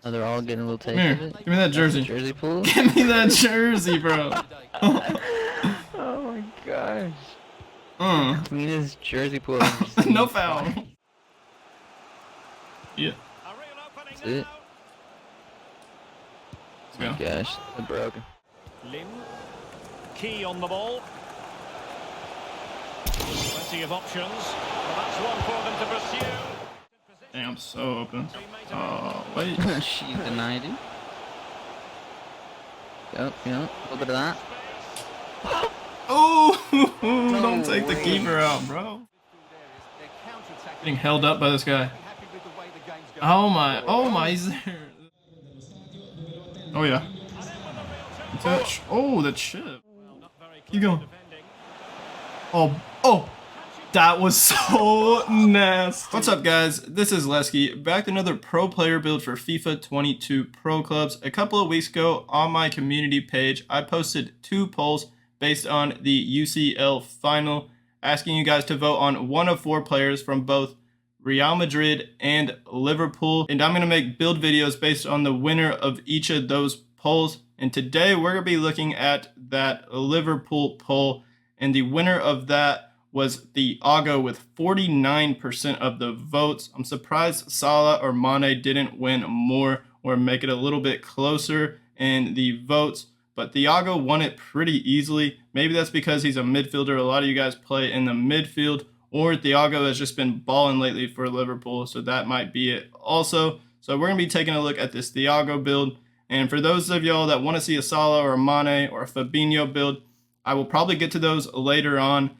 Oh, they're all getting a little taste Come of here. it. Give me that jersey. Jersey pool. Give me that jersey, bro. Oh my gosh. Cleanest jersey pool I've ever seen. No foul. Yeah. That's it. Oh my gosh, they're broken. Lim, key on the ball. Plenty of options. Well, that's one for them to pursue. Damn, I'm so open. Oh, wait. She denied it. Yep, a little bit of that. Oh, No don't take the way. keeper out, bro. Getting held up by this guy. Oh my, he's there. Oh yeah. Touch. Oh, the chip. Keep going. Oh, that was so nasty. What's up, guys? This is Lesky, back with another pro player build for FIFA 22 Pro Clubs. A couple of weeks ago on my community page, I posted 2 polls based on the UCL final, asking you guys to vote on one of 4 players from both Real Madrid and Liverpool. And I'm going to make build videos based on the winner of each of those polls. And today we're going to be looking at that Liverpool poll. And the winner of that was Thiago with 49% of the votes. I'm surprised Salah or Mane didn't win more or make it a little bit closer in the votes. But Thiago won it pretty easily. Maybe that's because he's a midfielder. A lot of you guys play in the midfield. Or Thiago has just been balling lately for Liverpool, so that might be it also. So we're going to be taking a look at this Thiago build. And for those of y'all that want to see a Salah or a Mane or a Fabinho build, I will probably get to those later on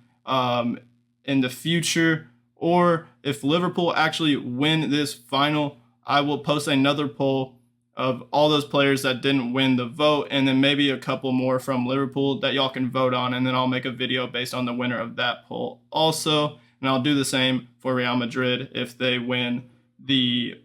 in the future. Or if Liverpool actually win this final, I will post another poll of all those players that didn't win the vote, and then maybe a couple more from Liverpool that y'all can vote on, and then I'll make a video based on the winner of that poll also. And I'll do the same for Real Madrid if they win the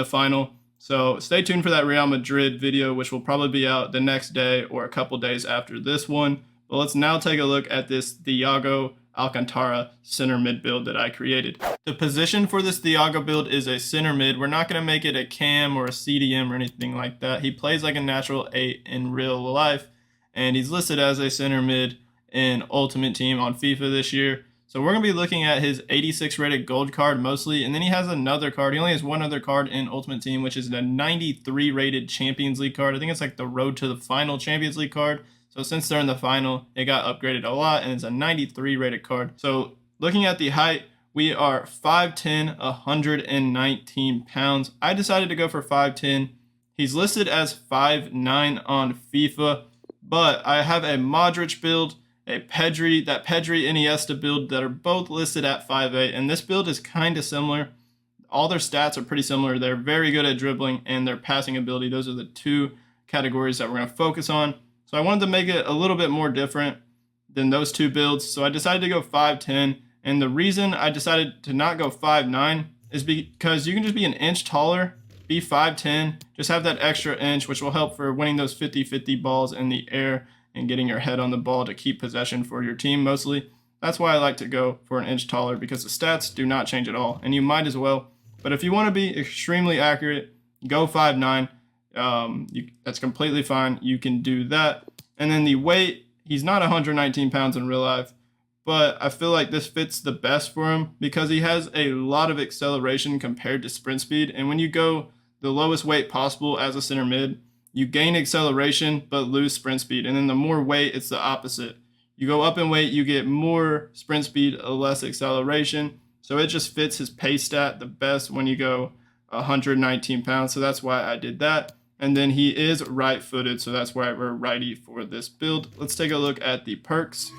final. So stay tuned for that Real Madrid video, which will probably be out the next day or a couple days after this one. But let's now take a look at this Thiago Alcantara center mid build that I created. The position for this Thiago build is a center mid. We're not going to make it a cam or a CDM or anything like that. He plays like a natural 8 in real life, and he's listed as a center mid in Ultimate Team on FIFA this year. So we're going to be looking at his 86 rated gold card mostly, and then he has another card. He only has one other card in Ultimate Team, which is a 93 rated Champions League card. I think it's like the Road to the Final Champions League card. So since they're in the final, it got upgraded a lot, and it's a 93 rated card. So looking at the height, we are 5'10", 119 pounds. I decided to go for 5'10". He's listed as 5'9" on FIFA, but I have a Modric build, that Pedri Iniesta build that are both listed at 5'8", and this build is kind of similar. All their stats are pretty similar. They're very good at dribbling and their passing ability. Those are the 2 categories that we're going to focus on. So I wanted to make it a little bit more different than those 2 builds. So I decided to go 5'10", and the reason I decided to not go 5'9" is because you can just be an inch taller, be 5'10", just have that extra inch, which will help for winning those 50-50 balls in the air and getting your head on the ball to keep possession for your team mostly. That's why I like to go for an inch taller, because the stats do not change at all, and you might as well. But if you want to be extremely accurate, go 5'9". That's completely fine. You can do that. And then the weight, he's not 119 pounds in real life, but I feel like this fits the best for him because he has a lot of acceleration compared to sprint speed. And when you go the lowest weight possible as a center mid, you gain acceleration but lose sprint speed. And then the more weight, it's the opposite. You go up in weight, you get more sprint speed, less acceleration. So it just fits his pace stat the best when you go 119 pounds. So that's why I did that. And then he is right-footed, so that's why we're righty for this build. Let's take a look at the perks.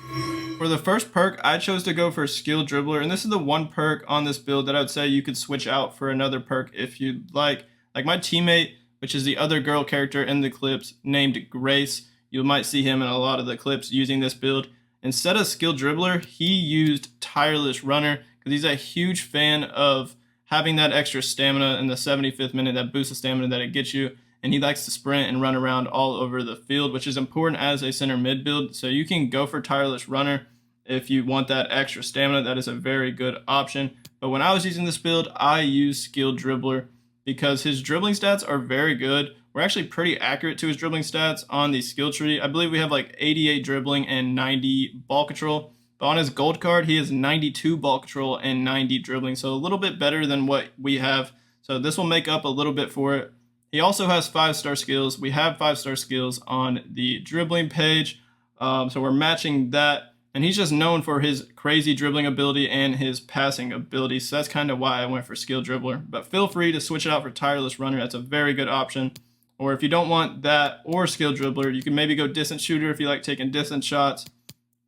For the first perk, I chose to go for Skill Dribbler, and this is the one perk on this build that I would say you could switch out for another perk if you'd like. Like my teammate, which is the other girl character in the clips, named Grace. You might see him in a lot of the clips using this build. Instead of Skill Dribbler, he used Tireless Runner because he's a huge fan of having that extra stamina in the 75th minute, that boost of stamina that it gets you. And he likes to sprint and run around all over the field, which is important as a center mid build. So you can go for Tireless Runner if you want that extra stamina. That is a very good option. But when I was using this build, I used Skill Dribbler because his dribbling stats are very good. We're actually pretty accurate to his dribbling stats on the skill tree. I believe we have like 88 dribbling and 90 ball control. But on his gold card, he has 92 ball control and 90 dribbling. So a little bit better than what we have. So this will make up a little bit for it. He also has 5-star skills. We have 5-star skills on the dribbling page. So we're matching that. And he's just known for his crazy dribbling ability and his passing ability. So that's kind of why I went for skill dribbler. But feel free to switch it out for tireless runner. That's a very good option. Or if you don't want that or skill dribbler, you can maybe go distance shooter if you like taking distance shots,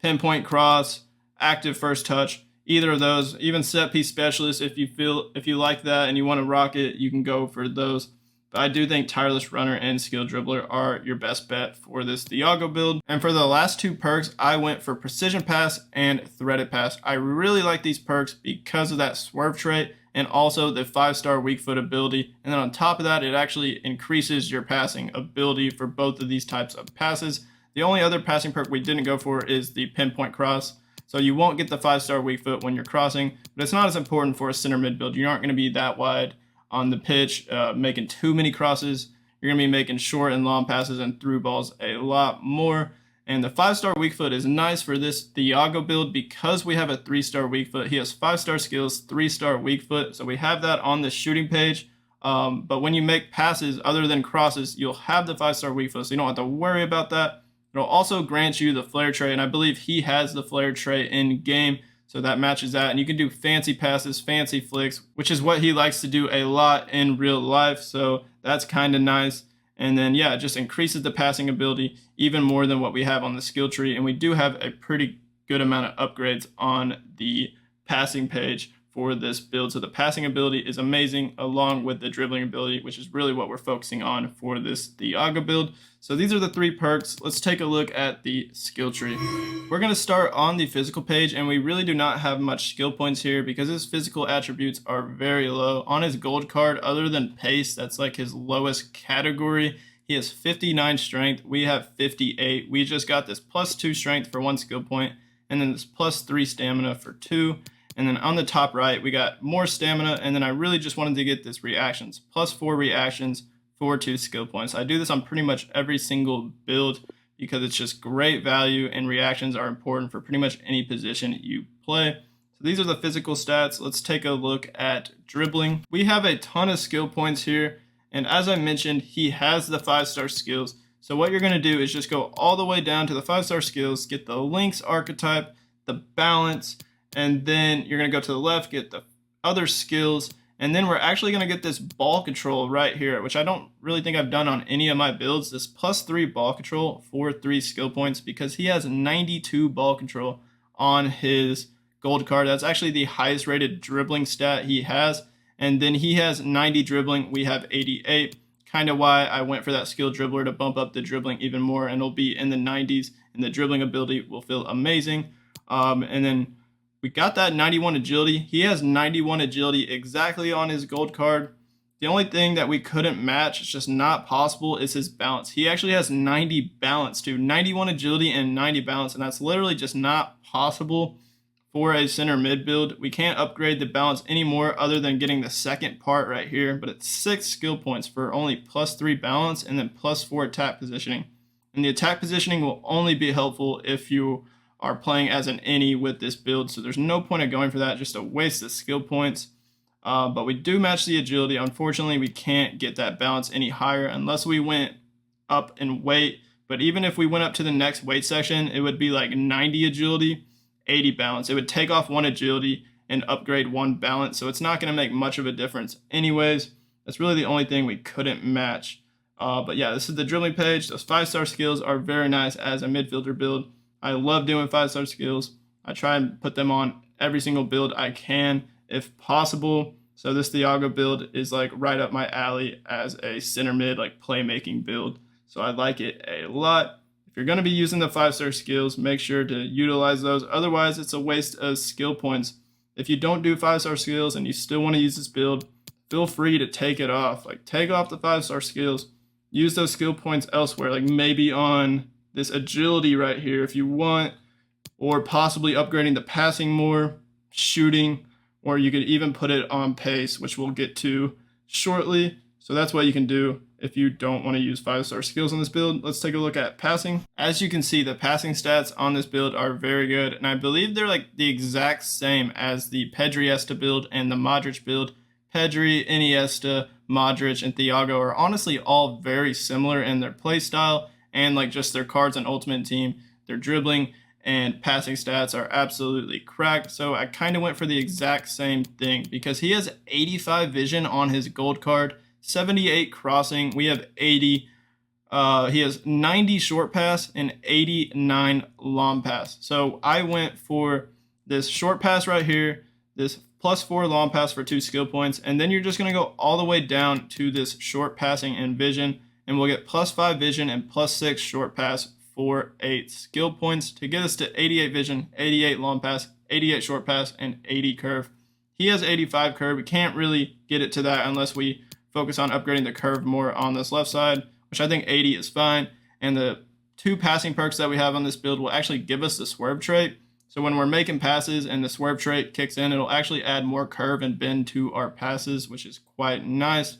pinpoint cross, active first touch, either of those. Even set piece specialist, if you like that and you want to rock it, you can go for those. But I do think tireless runner and skill dribbler are your best bet for this Thiago build. And for the last 2 perks, I went for precision pass and threaded pass. I really like these perks because of that swerve trait and also the 5-star weak foot ability. And then on top of that, it actually increases your passing ability for both of these types of passes. The only other passing perk we didn't go for is the pinpoint cross. So you won't get the 5-star weak foot when you're crossing, but it's not as important for a center mid build. You aren't going to be that wide on the pitch, making too many crosses. You're going to be making short and long passes and through balls a lot more. And the 5-star weak foot is nice for this Thiago build because we have a 3-star weak foot. He has 5-star skills, 3-star weak foot. So we have that on the shooting page. But when you make passes other than crosses, you'll have the 5-star weak foot. So you don't have to worry about that. It'll also grant you the flare trait. And I believe he has the flare trait in game. So that matches that. And you can do fancy passes, fancy flicks, which is what he likes to do a lot in real life. So that's kind of nice. And then, yeah, it just increases the passing ability even more than what we have on the skill tree. And we do have a pretty good amount of upgrades on the passing page for this build. So the passing ability is amazing along with the dribbling ability, which is really what we're focusing on for this Thiago build. So these are the 3 perks. Let's take a look at the skill tree. We're going to start on the physical page, and we really do not have much skill points here because his physical attributes are very low. On his gold card, other than pace, that's like his lowest category, he has 59 strength. We have 58. We just got this +2 strength for 1 skill point, and then this +3 stamina for 2. And then on the top right, we got more stamina, and then I really just wanted to get this reactions, +4 reactions for 2 skill points. I do this on pretty much every single build because it's just great value, and reactions are important for pretty much any position you play. So these are the physical stats. Let's take a look at dribbling. We have a ton of skill points here, and as I mentioned, he has the 5-star skills. So what you're going to do is just go all the way down to the 5-star skills, get the links archetype, the balance, and then you're going to go to the left, get the other skills, and then we're actually going to get this ball control right here, which I don't really think I've done on any of my builds, this +3 ball control for 3 skill points because he has 92 ball control on his gold card. That's actually the highest rated dribbling stat he has. And then he has 90 dribbling. We have 88. Kind of why I went for that skill dribbler to bump up the dribbling even more, and it'll be in the 90s, and the dribbling ability will feel amazing. And then we got that 91 agility. He has 91 agility exactly on his gold card. The only thing that we couldn't match, it's just not possible, is his balance. He actually has 90 balance too, 91 agility and 90 balance, and that's literally just not possible for a center mid build. We can't upgrade the balance anymore other than getting the second part right here, but it's 6 skill points for only +3 balance and then +4 attack positioning. And the attack positioning will only be helpful if you are playing as an any with this build, so there's no point of going for that, just a waste of skill points. But we do match the agility. Unfortunately, we can't get that balance any higher unless we went up in weight. But even if we went up to the next weight section, it would be like 90 agility, 80 balance. It would take off 1 agility and upgrade 1 balance, so it's not going to make much of a difference anyways. That's really the only thing we couldn't match. But yeah, this is the dribbling page. Those 5-star skills are very nice as a midfielder build. I love doing 5-star skills. I try and put them on every single build I can if possible. So this Thiago build is like right up my alley as a center mid, like playmaking build. So I like it a lot. If you're going to be using the 5-star skills, make sure to utilize those. Otherwise, it's a waste of skill points. If you don't do 5-star skills and you still want to use this build, feel free to take it off. Like take off the 5-star skills. Use those skill points elsewhere, like maybe on this agility right here if you want, or possibly upgrading the passing more, shooting, or you could even put it on pace, which we'll get to shortly. So that's what you can do if you don't want to use 5-star skills on this build. Let's take a look at passing. As you can see, the passing stats on this build are very good, and I believe they're like the exact same as the Pedri build and the Modric build. Pedri, Iniesta, Modric, and Thiago are honestly all very similar in their play style and like just their cards on Ultimate Team. Their dribbling and passing stats are absolutely cracked. So I kind of went for the exact same thing because he has 85 vision on his gold card, 78 crossing. We have 80. He has 90 short pass and 89 long pass. So I went for this short pass right here, this +4 long pass for 2 skill points, and then you're just going to go all the way down to this short passing and vision, and we'll get +5 vision and +6 short pass for 8 skill points to get us to 88 vision, 88 long pass, 88 short pass, and 80 curve. He has 85 curve. We can't really get it to that unless we focus on upgrading the curve more on this left side, which I think 80 is fine. And the 2 passing perks that we have on this build will actually give us the swerve trait. So when we're making passes and the swerve trait kicks in, it'll actually add more curve and bend to our passes, which is quite nice.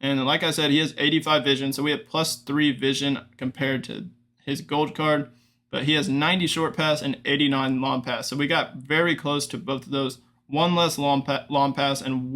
And like I said, he has 85 vision, so we have +3 vision compared to his gold card, but he has 90 short pass and 89 long pass. So we got very close to both of those. 1 less long pass and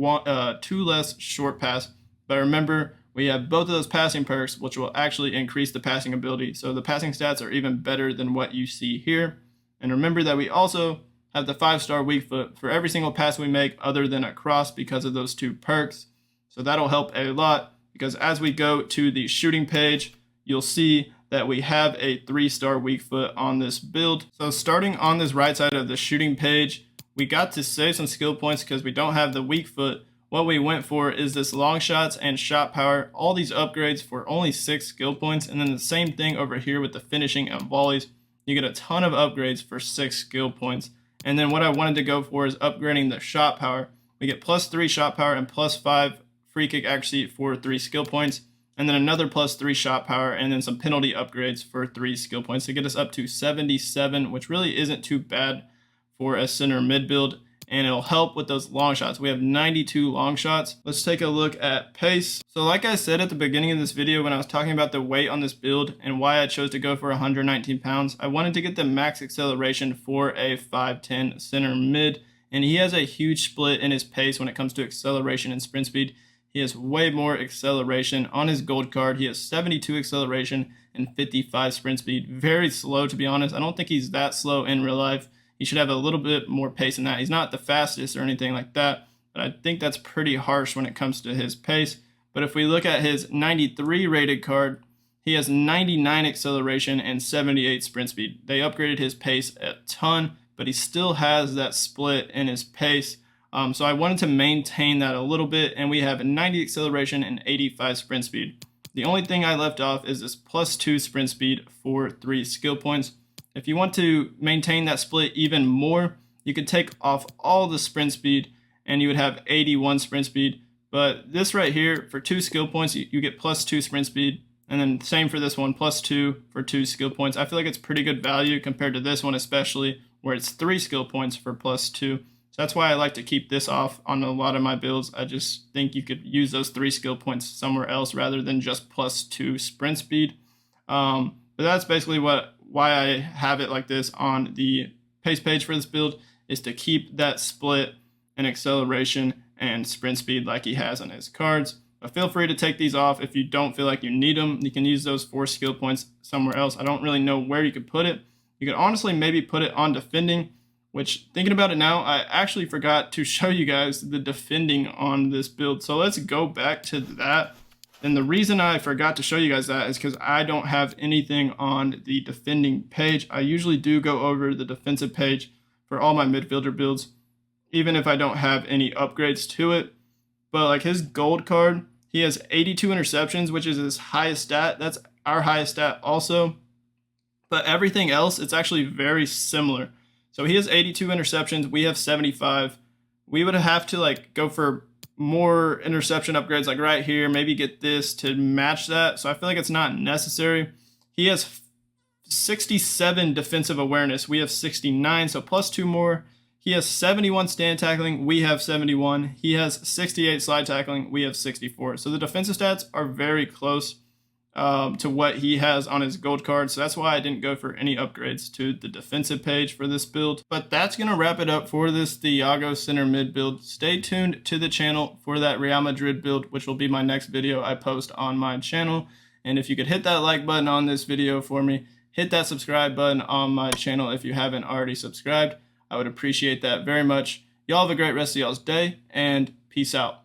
2 less short pass. But remember, we have both of those passing perks, which will actually increase the passing ability. So the passing stats are even better than what you see here. And remember that we also have the 5-star weak foot for every single pass we make other than a cross because of those 2 perks. So that'll help a lot because as we go to the shooting page, you'll see that we have a 3-star weak foot on this build. So starting on this right side of the shooting page, we got to save some skill points because we don't have the weak foot. What we went for is this long shots and shot power, all these upgrades for only 6 skill points, and then the same thing over here with the finishing and volleys. You get a ton of upgrades for 6 skill points. And then what I wanted to go for is upgrading the shot power. We get +3 shot power and +5 free kick accuracy for 3 skill points. And then another +3 shot power and then some penalty upgrades for 3 skill points to get us up to 77, which really isn't too bad for a center mid build. And it'll help with those long shots. We have 92 long shots. Let's take a look at pace. So like I said at the beginning of this video when I was talking about the weight on this build and why I chose to go for 119 pounds, I wanted to get the max acceleration for a 5'10 center mid. And he has a huge split in his pace when it comes to acceleration and sprint speed. He has way more acceleration on his gold card. He has 72 acceleration and 55 sprint speed. Very slow, to be honest. I don't think he's that slow in real life. He should have a little bit more pace than that. He's not the fastest or anything like that, but I think that's pretty harsh when it comes to his pace. But if we look at his 93 rated card, he has 99 acceleration and 78 sprint speed. They upgraded his pace a ton, but he still has that split in his pace. So I wanted to maintain that a little bit, and we have 90 acceleration and 85 sprint speed. The only thing I left off is this +2 sprint speed for 3 skill points. If you want to maintain that split even more, you could take off all the sprint speed and you would have 81 sprint speed. But this right here, for 2 skill points, you get +2 sprint speed. And then same for this one, +2 for 2 skill points. I feel like it's pretty good value compared to this one, especially where it's 3 skill points for +2. So that's why I like to keep this off on a lot of my builds. I just think you could use those 3 skill points somewhere else rather than just +2 sprint speed. But that's basically why I have it like this on the pace page for this build, is to keep that split in acceleration and sprint speed like he has on his cards. But feel free to take these off if you don't feel like you need them. You can use those 4 skill points somewhere else. I don't really know where you could put it. You could honestly maybe put it on defending, which, thinking about it now, I actually forgot to show you guys the defending on this build. So let's go back to that. And the reason I forgot to show you guys that is because I don't have anything on the defending page. I usually do go over the defensive page for all my midfielder builds, even if I don't have any upgrades to it. But like his gold card, he has 82 interceptions, which is his highest stat. That's our highest stat also. But everything else, it's actually very similar. So he has 82 interceptions. We have 75. We would have to like go for more interception upgrades like right here, maybe get this to match that. So I feel like it's not necessary. He has 67 defensive awareness. We have 69, so +2 more. He has 71 stand tackling. We have 71. He has 68 slide tackling. We have 64. So the defensive stats are very close to what he has on his gold card. So that's why I didn't go for any upgrades to the defensive page for this build. But that's going to wrap it up for this Thiago center mid build. Stay tuned to the channel for that Real Madrid build, which will be my next video I post on my channel. And if you could hit that like button on this video for me, hit that subscribe button on my channel if you haven't already subscribed. I would appreciate that very much. Y'all have a great rest of y'all's day, and peace out.